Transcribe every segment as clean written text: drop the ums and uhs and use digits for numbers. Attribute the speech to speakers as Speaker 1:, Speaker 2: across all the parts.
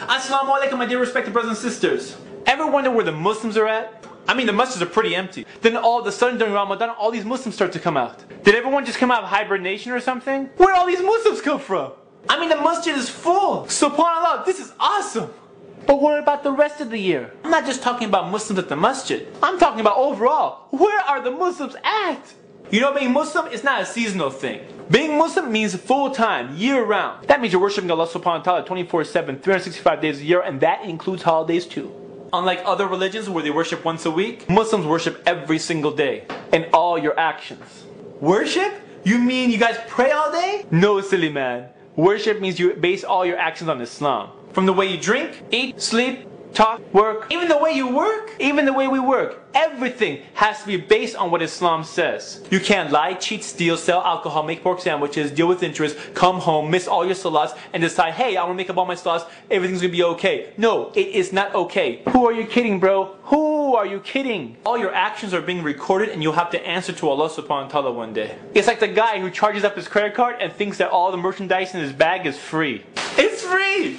Speaker 1: Assalamu alaikum, my dear respected brothers and sisters. Ever wonder where the Muslims are at? I mean, the masjids are pretty empty. Then all of a sudden during Ramadan, all these Muslims start to come out. Did everyone just come out of hibernation or something? Where did all these Muslims come from? I mean, the masjid is full. SubhanAllah, this is awesome. But what about the rest of the year? I'm not just talking about Muslims at the masjid. I'm talking about overall. Where are the Muslims at? You know, being Muslim is not a seasonal thing. Being Muslim means full-time, year-round. That means you're worshiping Allah subhanahu wa ta'ala 24/7, 365 days a year, and that includes holidays too. Unlike other religions where they worship once a week, Muslims worship every single day, in all your actions. Worship? You mean you guys pray all day? No, silly man. Worship means you base all your actions on Islam. From the way you drink, eat, sleep, talk, work, even the way you work, even the way we work, everything has to be based on what Islam says. You can't lie, cheat, steal, sell alcohol, make pork sandwiches, deal with interest, come home, miss all your salats, and decide, hey, I want to make up all my salats, everything's going to be okay. No, it is not okay. Who are you kidding, bro? Who are you kidding? All your actions are being recorded and you'll have to answer to Allah subhanahu wa ta'ala one day. It's like the guy who charges up his credit card and thinks that all the merchandise in his bag is free. It's free!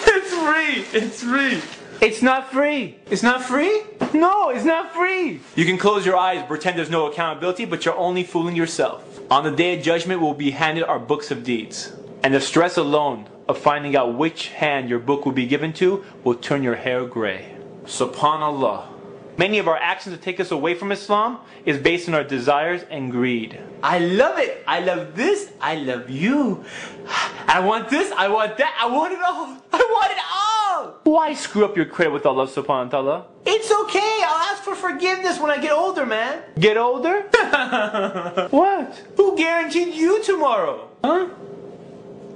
Speaker 1: It's free! It's free! It's not free! It's not free? No, it's not free! You can close your eyes, pretend there's no accountability, but you're only fooling yourself. On the day of judgment, we'll be handed our books of deeds. And the stress alone of finding out which hand your book will be given to will turn your hair gray. SubhanAllah. Many of our actions that take us away from Islam is based on our desires and greed. I love it! I love this! I love you! I want this! I want that! I want it all! I want it all! Why screw up your credit with Allah subhanahu wa ta'ala? It's okay! I'll ask for forgiveness when I get older, man! Get older? What? Who guaranteed you tomorrow? Huh?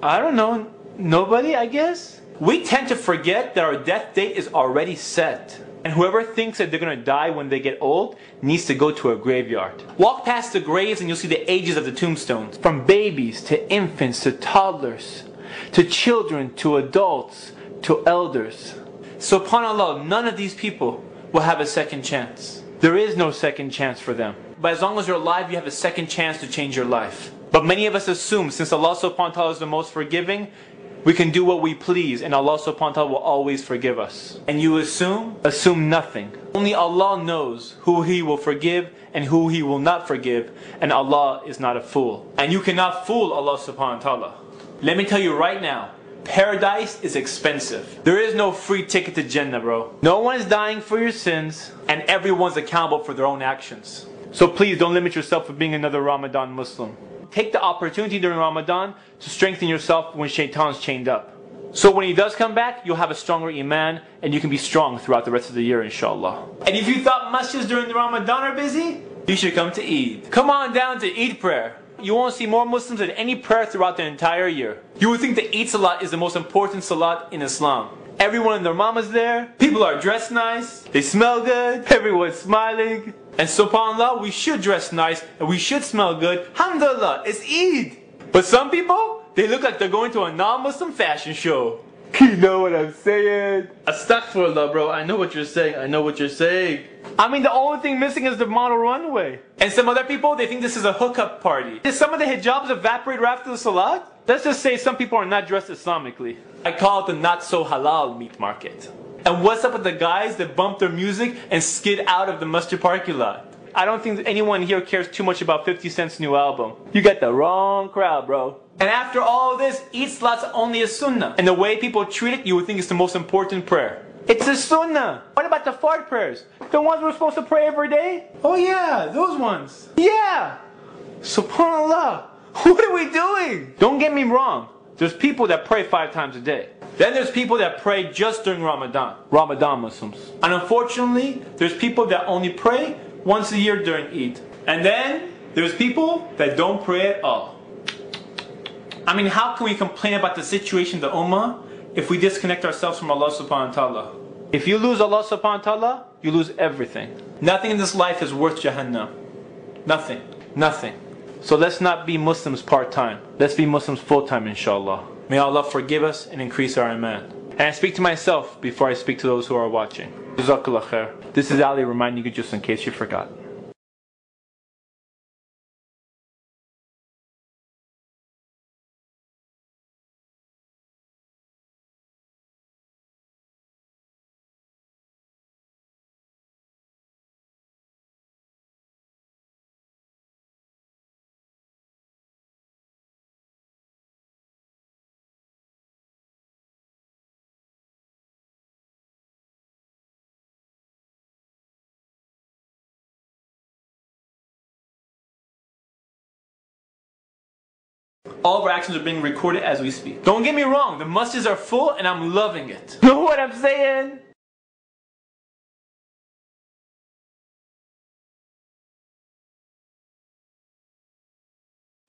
Speaker 1: I don't know. Nobody, I guess? We tend to forget that our death date is already set. And whoever thinks that they're going to die when they get old needs to go to a graveyard. Walk past the graves and you'll see the ages of the tombstones. From babies to infants to toddlers, to children to adults to elders. SubhanAllah, none of these people will have a second chance. There is no second chance for them. But as long as you're alive, you have a second chance to change your life. But many of us assume since Allah subhanahu wa ta'ala is the most forgiving, we can do what we please and Allah subhanahu wa ta'ala will always forgive us. And you assume? Assume nothing. Only Allah knows who He will forgive and who He will not forgive, and Allah is not a fool. And you cannot fool Allah subhanahu wa ta'ala. Let me tell you right now, paradise is expensive. There is no free ticket to Jannah, bro. No one is dying for your sins and everyone's accountable for their own actions. So please don't limit yourself for being another Ramadan Muslim. Take the opportunity during Ramadan to strengthen yourself when shaitan's chained up. So when he does come back, you'll have a stronger iman and you can be strong throughout the rest of the year, inshallah. And if you thought masjids during the Ramadan are busy, you should come to Eid. Come on down to Eid prayer. You won't see more Muslims than any prayer throughout the entire year. You would think the Eid Salat is the most important Salat in Islam. Everyone and their mama's there. People are dressed nice. They smell good. Everyone's smiling. And SubhanAllah, we should dress nice and we should smell good. Alhamdulillah, it's Eid. But some people, they look like they're going to a non-Muslim fashion show. You know what I'm saying? Astaghfirullah, bro. I know what you're saying. I know what you're saying. I mean, the only thing missing is the model runway. And some other people, they think this is a hookup party. Did some of the hijabs evaporate right after the salat? Let's just say some people are not dressed Islamically. I call it the not so halal meat market. And what's up with the guys that bump their music and skid out of the masjid parking lot? I don't think anyone here cares too much about 50 Cent's new album. You got the wrong crowd, bro. And after all this, Eid Salat's only a sunnah. And the way people treat it, you would think it's the most important prayer. It's a sunnah. What about the fard prayers? The ones we're supposed to pray every day? Oh yeah, those ones. Yeah. SubhanAllah. What are we doing? Don't get me wrong. There's people that pray 5 times a day. Then there's people that pray just during Ramadan. Ramadan Muslims. And unfortunately, there's people that only pray once a year during Eid. And then there's people that don't pray at all. I mean, how can we complain about the situation of the Ummah if we disconnect ourselves from Allah subhanahu wa ta'ala? If you lose Allah subhanahu wa ta'ala, you lose everything. Nothing in this life is worth Jahannam. Nothing. Nothing. So let's not be Muslims part-time. Let's be Muslims full-time, inshallah. May Allah forgive us and increase our iman. And I speak to myself before I speak to those who are watching. Jazakallah khair. This is Ali reminding you just in case you forgot. All of our actions are being recorded as we speak. Don't get me wrong, the masjids are full and I'm loving it. Know what I'm saying?